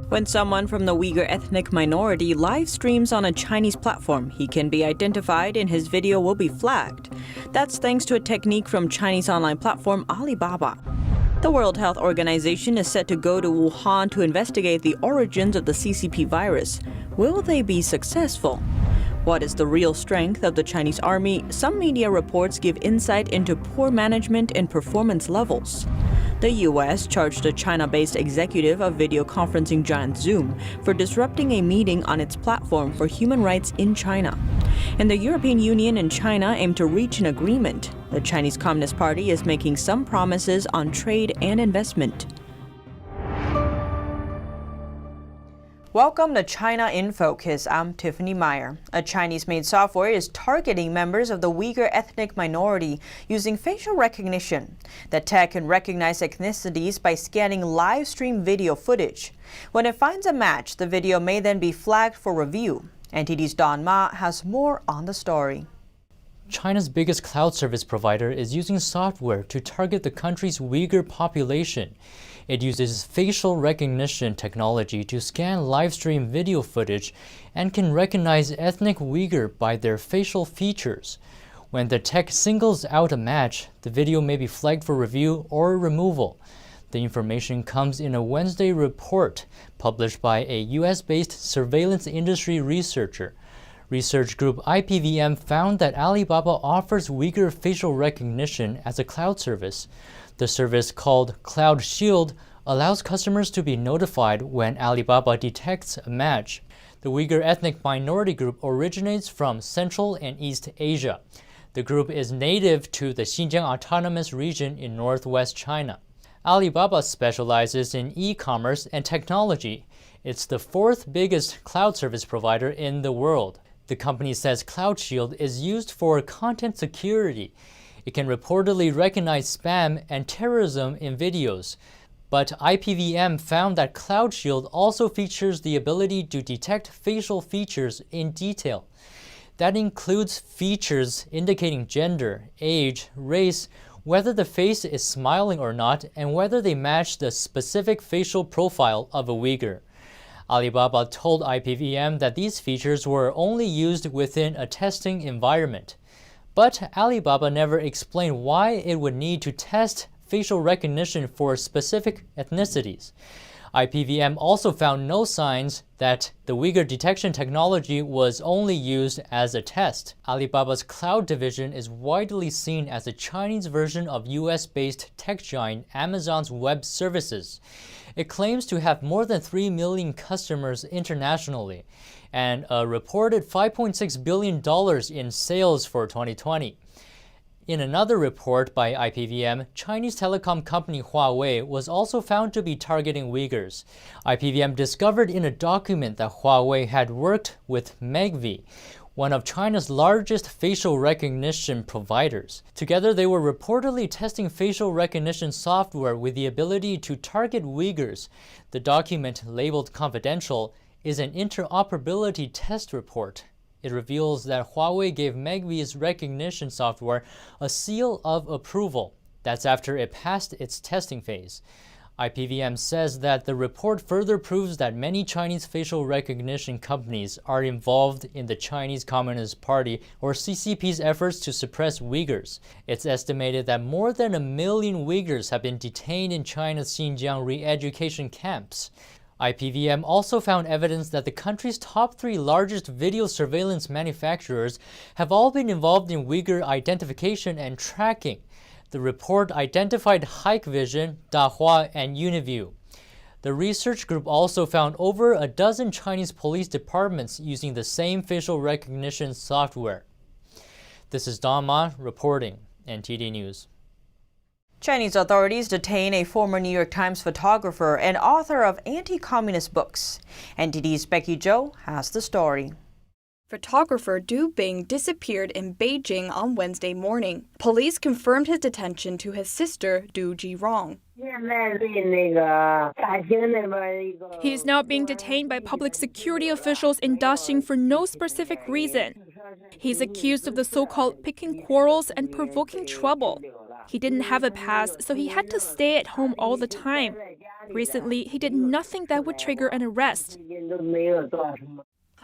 When someone from the Uyghur ethnic minority live streams on a Chinese platform, he can be identified and his video will be flagged. That's thanks to a technique from Chinese online platform Alibaba. The World Health Organization is set to go to Wuhan to investigate the origins of the CCP virus. Will they be successful? What is the real strength of the Chinese army? Some media reports give insight into poor management and performance levels. The U.S. charged a China-based executive of video conferencing giant Zoom for disrupting a meeting on its platform for human rights in China. And the European Union and China aim to reach an agreement. The Chinese Communist Party is making some promises on trade and investment. Welcome to China in Focus. I'm Tiffany Meyer. A Chinese-made software is targeting members of the Uyghur ethnic minority using facial recognition. The tech can recognize ethnicities by scanning live stream video footage. When it finds a match, the video may then be flagged for review. NTD's Don Ma has more on the story. China's biggest cloud service provider is using software to target the country's Uyghur population. It uses facial recognition technology to scan live stream video footage and can recognize ethnic Uyghur by their facial features. When the tech singles out a match, the video may be flagged for review or removal. The information comes in a Wednesday report published by a US-based surveillance industry researcher. Research group IPVM found that Alibaba offers Uyghur facial recognition as a cloud service. The service, called Cloud Shield, allows customers to be notified when Alibaba detects a match. The Uyghur ethnic minority group originates from Central and East Asia. The group is native to the Xinjiang Autonomous Region in northwest China. Alibaba specializes in e-commerce and technology. It's the fourth biggest cloud service provider in the world. The company says Cloud Shield is used for content security. It can reportedly recognize spam and terrorism in videos. But IPVM found that Cloud Shield also features the ability to detect facial features in detail. That includes features indicating gender, age, race, whether the face is smiling or not, and whether they match the specific facial profile of a Uyghur. Alibaba told IPVM that these features were only used within a testing environment. But Alibaba never explained why it would need to test facial recognition for specific ethnicities. IPVM also found no signs that the Uyghur detection technology was only used as a test. Alibaba's cloud division is widely seen as a Chinese version of US-based tech giant Amazon's Web Services. It claims to have more than 3 million customers internationally and a reported $5.6 billion in sales for 2020. In another report by IPVM, Chinese telecom company Huawei was also found to be targeting Uyghurs. IPVM discovered in a document that Huawei had worked with Megvii, one of China's largest facial recognition providers. Together, they were reportedly testing facial recognition software with the ability to target Uyghurs. The document, labeled confidential, is an interoperability test report. It reveals that Huawei gave Megvii's recognition software a seal of approval. That's after it passed its testing phase. IPVM says that the report further proves that many Chinese facial recognition companies are involved in the Chinese Communist Party or CCP's efforts to suppress Uyghurs. It's estimated that more than 1 million Uyghurs have been detained in China's Xinjiang re-education camps. IPVM also found evidence that the country's top 3 largest video surveillance manufacturers have all been involved in Uyghur identification and tracking. The report identified Hikvision, Dahua, and Uniview. The research group also found over a dozen Chinese police departments using the same facial recognition software. This is Don Ma reporting, NTD News. Chinese authorities detain a former New York Times photographer and author of anti-communist books. NTD's Becky Zhou has the story. Photographer Du Bing disappeared in Beijing on Wednesday morning. Police confirmed his detention to his sister, Du Jirong. He is now being detained by public security officials in Daxing for no specific reason. He's accused of the so-called picking quarrels and provoking trouble. He didn't have a pass, so he had to stay at home all the time. Recently, he did nothing that would trigger an arrest.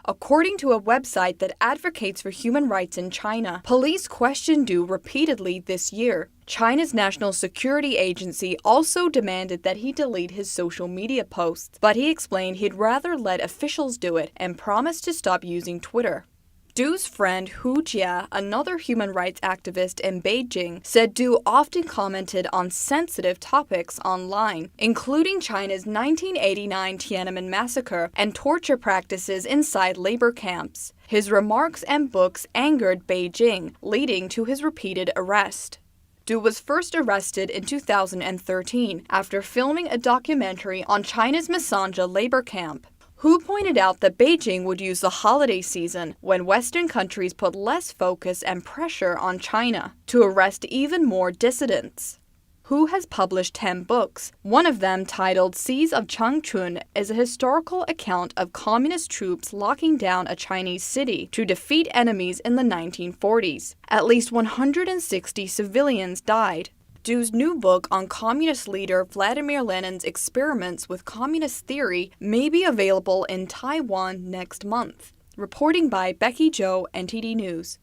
According to a website that advocates for human rights in China, police questioned Du repeatedly this year. China's National Security Agency also demanded that he delete his social media posts, but he explained he'd rather let officials do it and promised to stop using Twitter. Du's friend Hu Jia, another human rights activist in Beijing, said Du often commented on sensitive topics online, including China's 1989 Tiananmen massacre and torture practices inside labor camps. His remarks and books angered Beijing, leading to his repeated arrest. Du was first arrested in 2013 after filming a documentary on China's Masanja labor camp. Hu pointed out that Beijing would use the holiday season, when Western countries put less focus and pressure on China, to arrest even more dissidents. Hu has published 10 books. One of them, titled Seas of Changchun, is a historical account of communist troops locking down a Chinese city to defeat enemies in the 1940s. At least 160 civilians died. Du's new book on communist leader Vladimir Lenin's experiments with communist theory may be available in Taiwan next month. Reporting by Becky Zhou, NTD News.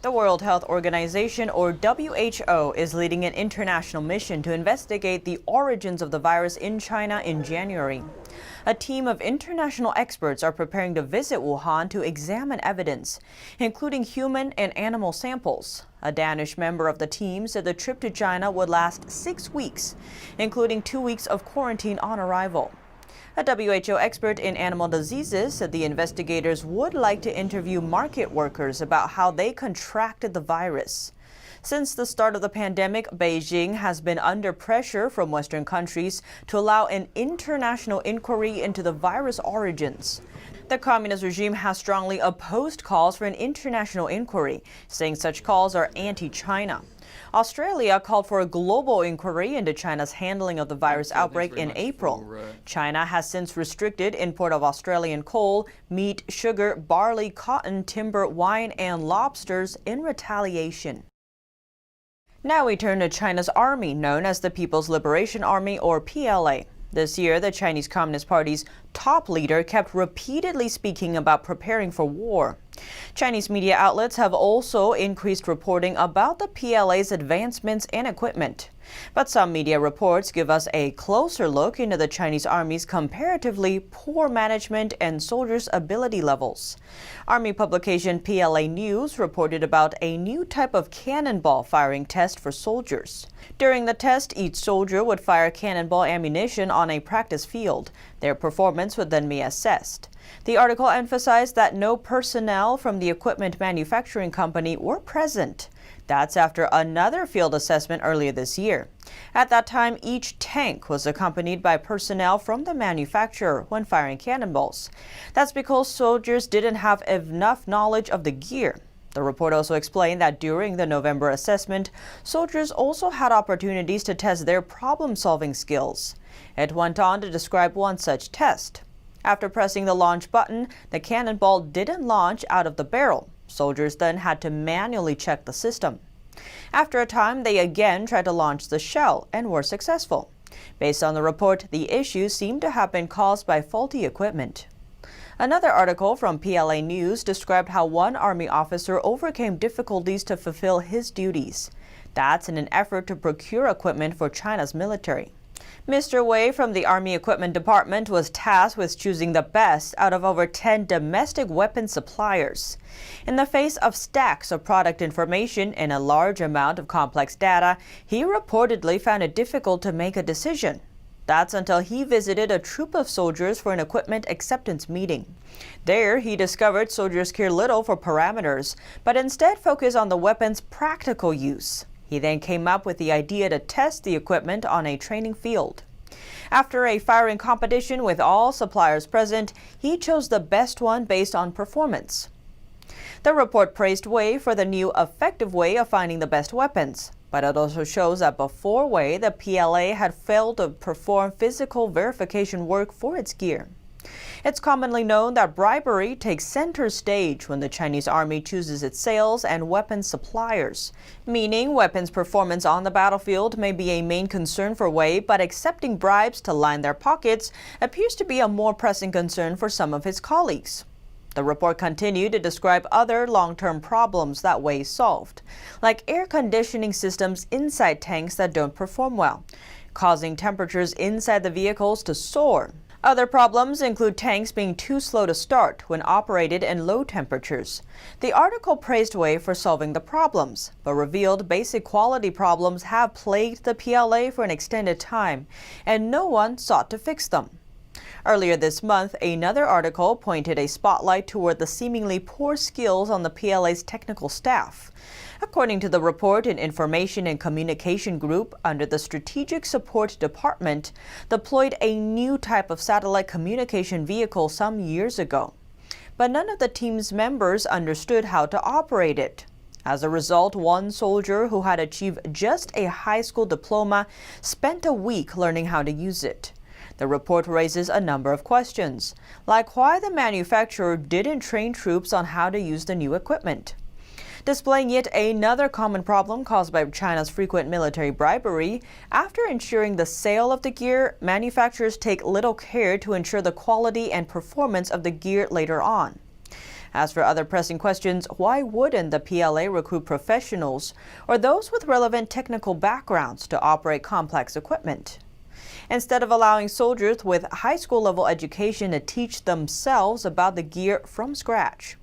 The World Health Organization, or WHO, is leading an international mission to investigate the origins of the virus in China in January. A team of international experts are preparing to visit Wuhan to examine evidence, including human and animal samples. A Danish member of the team said the trip to China would last 6 weeks, including 2 weeks of quarantine on arrival. A WHO expert in animal diseases said the investigators would like to interview market workers about how they contracted the virus. Since the start of the pandemic, Beijing has been under pressure from Western countries to allow an international inquiry into the virus origins. The communist regime has strongly opposed calls for an international inquiry, saying such calls are anti-China. Australia called for a global inquiry into China's handling of the virus outbreak in April. China has since restricted import of Australian coal, meat, sugar, barley, cotton, timber, wine, and lobsters in retaliation. Now we turn to China's army, known as the People's Liberation Army, or PLA. This year, the Chinese Communist Party's top leader kept repeatedly speaking about preparing for war. Chinese media outlets have also increased reporting about the PLA's advancements and equipment. But some media reports give us a closer look into the Chinese Army's comparatively poor management and soldiers' ability levels. Army publication PLA News reported about a new type of cannonball firing test for soldiers. During the test, each soldier would fire cannonball ammunition on a practice field. Their performance would then be assessed. The article emphasized that no personnel from the equipment manufacturing company were present. That's after another field assessment earlier this year. At that time, each tank was accompanied by personnel from the manufacturer when firing cannonballs. That's because soldiers didn't have enough knowledge of the gear. The report also explained that during the November assessment, soldiers also had opportunities to test their problem-solving skills. It went on to describe one such test. After pressing the launch button, the cannonball didn't launch out of the barrel. Soldiers then had to manually check the system. After a time, they again tried to launch the shell and were successful. Based on the report, the issue seemed to have been caused by faulty equipment. Another article from PLA News described how one Army officer overcame difficulties to fulfill his duties. That's in an effort to procure equipment for China's military. Mr. Wei from the Army Equipment Department was tasked with choosing the best out of over 10 domestic weapon suppliers. In the face of stacks of product information and a large amount of complex data, he reportedly found it difficult to make a decision. That's until he visited a troop of soldiers for an equipment acceptance meeting. There, he discovered soldiers care little for parameters, but instead focus on the weapon's practical use. He then came up with the idea to test the equipment on a training field. After a firing competition with all suppliers present, he chose the best one based on performance. The report praised Wei for the new effective way of finding the best weapons, but it also shows that before Wei, the PLA had failed to perform physical verification work for its gear. It's commonly known that bribery takes center stage when the Chinese army chooses its sales and weapons suppliers, meaning weapons performance on the battlefield may be a main concern for Wei, but accepting bribes to line their pockets appears to be a more pressing concern for some of his colleagues. The report continued to describe other long-term problems that Wei solved, like air conditioning systems inside tanks that don't perform well, causing temperatures inside the vehicles to soar. Other problems include tanks being too slow to start when operated in low temperatures. The article praised Wei for solving the problems, but revealed basic quality problems have plagued the PLA for an extended time, and no one sought to fix them. Earlier this month, another article pointed a spotlight toward the seemingly poor skills on the PLA's technical staff. According to the report, an information and communication group under the Strategic Support Department deployed a new type of satellite communication vehicle some years ago. But none of the team's members understood how to operate it. As a result, one soldier who had achieved just a high school diploma spent a week learning how to use it. The report raises a number of questions, like why the manufacturer didn't train troops on how to use the new equipment. Displaying yet another common problem caused by China's frequent military bribery, after ensuring the sale of the gear, manufacturers take little care to ensure the quality and performance of the gear later on. As for other pressing questions, why wouldn't the PLA recruit professionals or those with relevant technical backgrounds to operate complex equipment? Instead of allowing soldiers with high school level education to teach themselves about the gear from scratch.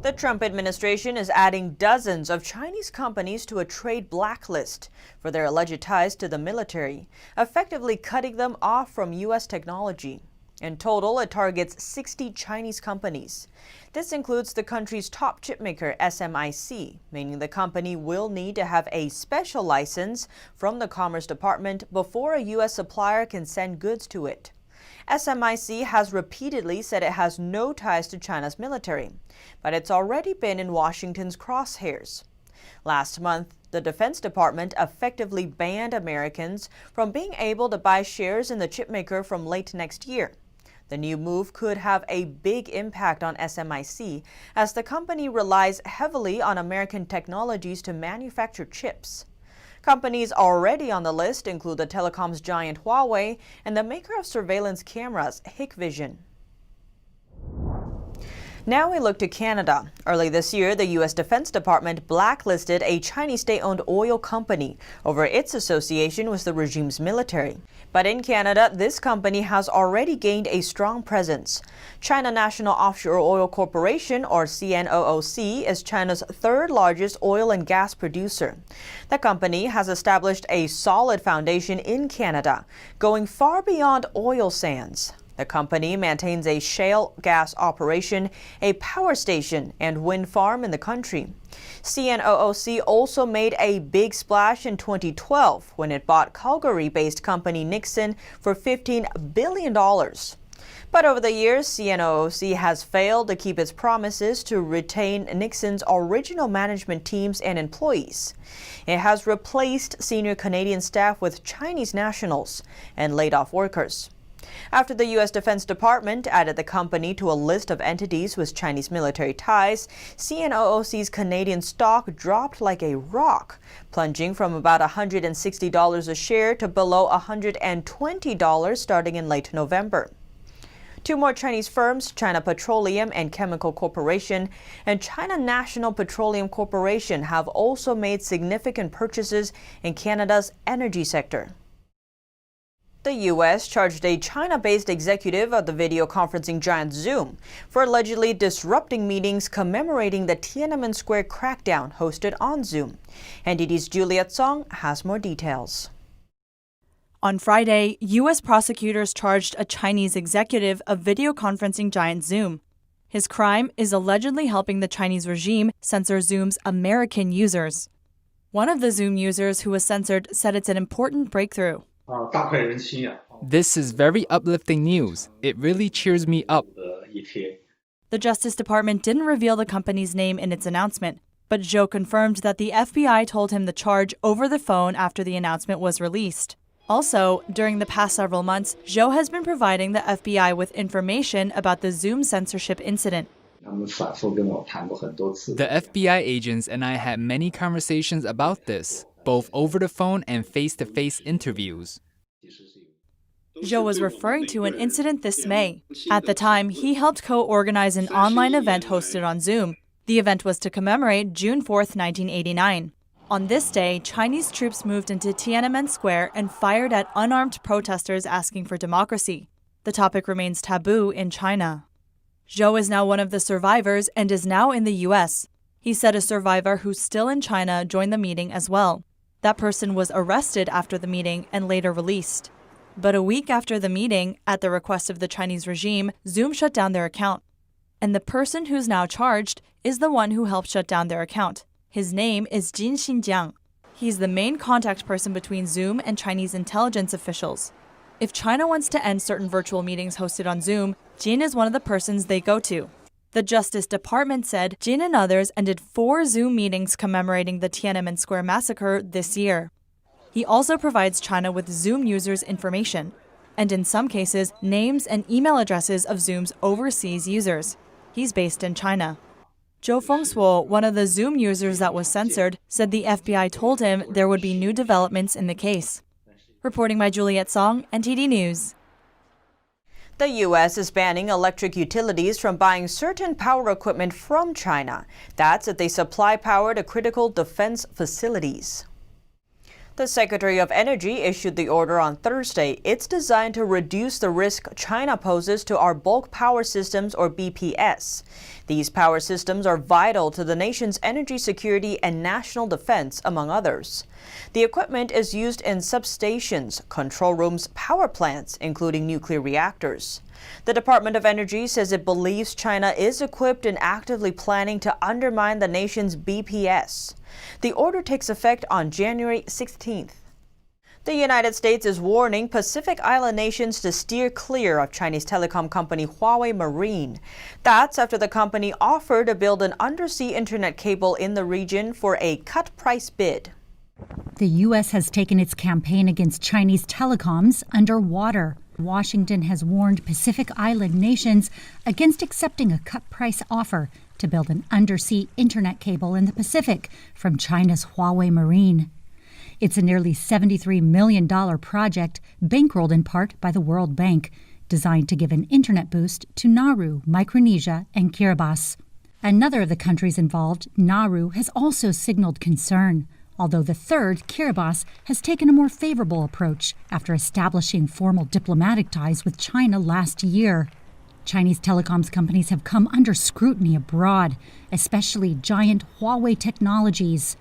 The Trump administration is adding dozens of Chinese companies to a trade blacklist for their alleged ties to the military, effectively cutting them off from U.S. technology. In total, it targets 60 Chinese companies. This includes the country's top chipmaker, SMIC, meaning the company will need to have a special license from the Commerce Department before a U.S. supplier can send goods to it. SMIC has repeatedly said it has no ties to China's military, but it's already been in Washington's crosshairs. Last month, the Defense Department effectively banned Americans from being able to buy shares in the chipmaker from late next year. The new move could have a big impact on SMIC, as the company relies heavily on American technologies to manufacture chips. Companies already on the list include the telecoms giant Huawei and the maker of surveillance cameras, Hikvision. Now we look to Canada. Early this year, the U.S. Defense Department blacklisted a Chinese state-owned oil company over its association with the regime's military. But in Canada, this company has already gained a strong presence. China National Offshore Oil Corporation, or CNOOC, is China's third largest oil and gas producer. The company has established a solid foundation in Canada, going far beyond oil sands. The company maintains a shale gas operation, a power station, and wind farm in the country. CNOOC also made a big splash in 2012 when it bought Calgary-based company Nixon for $15 billion. But over the years, CNOOC has failed to keep its promises to retain Nixon's original management teams and employees. It has replaced senior Canadian staff with Chinese nationals and laid off workers. After the U.S. Defense Department added the company to a list of entities with Chinese military ties, CNOOC's Canadian stock dropped like a rock, plunging from about $160 a share to below $120 starting in late November. Two more Chinese firms, China Petroleum and Chemical Corporation and China National Petroleum Corporation, have also made significant purchases in Canada's energy sector. The U.S. charged a China-based executive of the video conferencing giant Zoom for allegedly disrupting meetings commemorating the Tiananmen Square crackdown hosted on Zoom. NTD's Juliet Song has more details. On Friday, U.S. prosecutors charged a Chinese executive of video conferencing giant Zoom. His crime is allegedly helping the Chinese regime censor Zoom's American users. One of the Zoom users who was censored said it's an important breakthrough. This is very uplifting news. It really cheers me up. The Justice Department didn't reveal the company's name in its announcement, but Zhou confirmed that the FBI told him the charge over the phone after the announcement was released. Also, during the past several months, Zhou has been providing the FBI with information about the Zoom censorship incident. The FBI agents and I had many conversations about this, both over the phone and face-to-face interviews. Zhou was referring to an incident this May. At the time, he helped co-organize an online event hosted on Zoom. The event was to commemorate June 4, 1989. On this day, Chinese troops moved into Tiananmen Square and fired at unarmed protesters asking for democracy. The topic remains taboo in China. Zhou is now one of the survivors and is now in the U.S. He said a survivor who's still in China joined the meeting as well. That person was arrested after the meeting and later released. But a week after the meeting, at the request of the Chinese regime, Zoom shut down their account. And the person who's now charged is the one who helped shut down their account. His name is Jin Xinjiang. He's the main contact person between Zoom and Chinese intelligence officials. If China wants to end certain virtual meetings hosted on Zoom, Jin is one of the persons they go to. The Justice Department said Jin and others ended 4 Zoom meetings commemorating the Tiananmen Square massacre this year. He also provides China with Zoom users' information, and in some cases, names and email addresses of Zoom's overseas users. He's based in China. Zhou Fengsuo, one of the Zoom users that was censored, said the FBI told him there would be new developments in the case. Reporting by Juliet Song, NTD News. The U.S. is banning electric utilities from buying certain power equipment from China. That's if they supply power to critical defense facilities. The Secretary of Energy issued the order on Thursday. It's designed to reduce the risk China poses to our bulk power systems, or BPS. These power systems are vital to the nation's energy security and national defense, among others. The equipment is used in substations, control rooms, power plants, including nuclear reactors. The Department of Energy says it believes China is equipped and actively planning to undermine the nation's BPS. The order takes effect on January 16th. The United States is warning Pacific Island nations to steer clear of Chinese telecom company Huawei Marine. That's after the company offered to build an undersea internet cable in the region for a cut-price bid. The U.S. has taken its campaign against Chinese telecoms underwater. Washington has warned Pacific Island nations against accepting a cut-price offer to build an undersea internet cable in the Pacific from China's Huawei Marine. It's a nearly $73 million project, bankrolled in part by the World Bank, designed to give an internet boost to Nauru, Micronesia, and Kiribati. Another of the countries involved, Nauru, has also signaled concern, although the third, Kiribati, has taken a more favorable approach after establishing formal diplomatic ties with China last year. Chinese telecoms companies have come under scrutiny abroad, especially giant Huawei Technologies.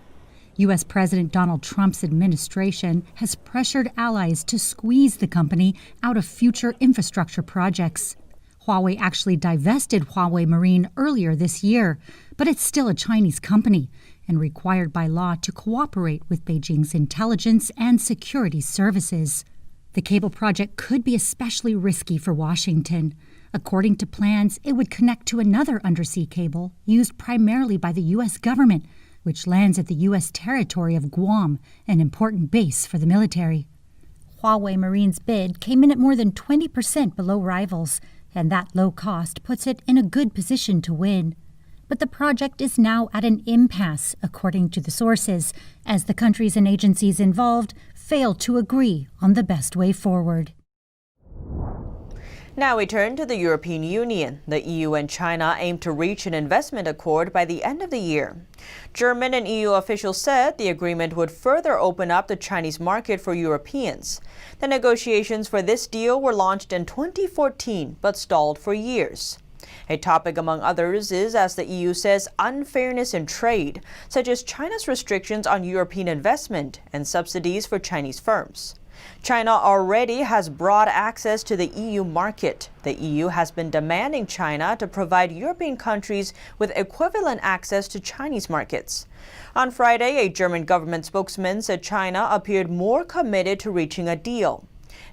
U.S. President Donald Trump's administration has pressured allies to squeeze the company out of future infrastructure projects. Huawei actually divested Huawei Marine earlier this year, but it's still a Chinese company and required by law to cooperate with Beijing's intelligence and security services. The cable project could be especially risky for Washington. According to plans, it would connect to another undersea cable used primarily by the U.S. government, which lands at the U.S. territory of Guam, an important base for the military. Huawei Marine's bid came in at more than 20% below rivals, and that low cost puts it in a good position to win. But the project is now at an impasse, according to the sources, as the countries and agencies involved fail to agree on the best way forward. Now we turn to the European Union. The EU and China aim to reach an investment accord by the end of the year. German and EU officials said the agreement would further open up the Chinese market for Europeans. The negotiations for this deal were launched in 2014 but stalled for years. A topic among others is, as the EU says, unfairness in trade, such as China's restrictions on European investment and subsidies for Chinese firms. China already has broad access to the EU market. The EU has been demanding China to provide European countries with equivalent access to Chinese markets. On Friday, a German government spokesman said China appeared more committed to reaching a deal.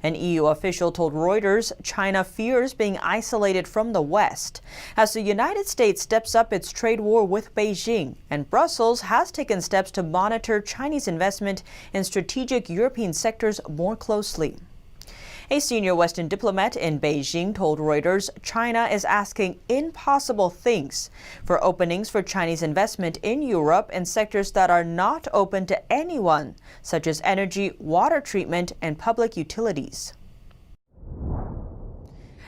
An EU official told Reuters China fears being isolated from the West as the United States steps up its trade war with Beijing, and Brussels has taken steps to monitor Chinese investment in strategic European sectors more closely. A senior Western diplomat in Beijing told Reuters China is asking impossible things for openings for Chinese investment in Europe in sectors that are not open to anyone, such as energy, water treatment, and public utilities.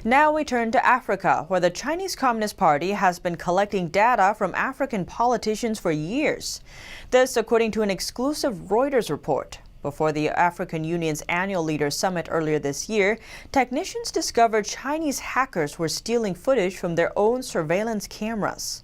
Now we turn to Africa, where the Chinese Communist Party has been collecting data from African politicians for years. This, according to an exclusive Reuters report. Before the African Union's annual Leaders Summit earlier this year, technicians discovered Chinese hackers were stealing footage from their own surveillance cameras.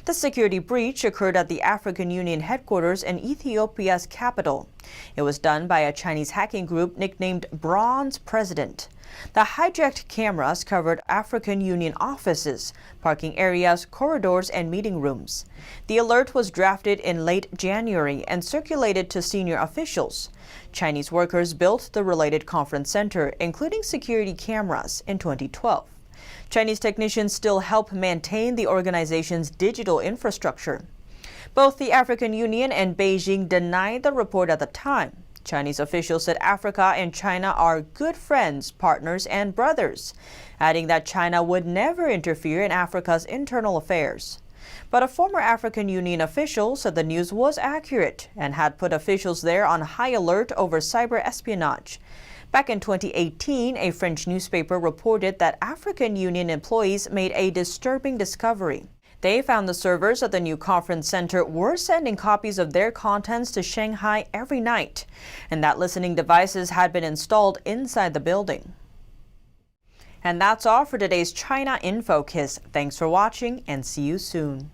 The security breach occurred at the African Union headquarters in Ethiopia's capital. It was done by a Chinese hacking group nicknamed Bronze President. The hijacked cameras covered African Union offices, parking areas, corridors, and meeting rooms. The alert was drafted in late January and circulated to senior officials. Chinese workers built the related conference center, including security cameras, in 2012. Chinese technicians still help maintain the organization's digital infrastructure. Both the African Union and Beijing denied the report at the time. Chinese officials said Africa and China are good friends, partners, and brothers, adding that China would never interfere in Africa's internal affairs. But a former African Union official said the news was accurate and had put officials there on high alert over cyber espionage. Back in 2018, a French newspaper reported that African Union employees made a disturbing discovery. They found the servers at the new conference center were sending copies of their contents to Shanghai every night, and that listening devices had been installed inside the building. And that's all for today's China in Focus. Thanks for watching and see you soon.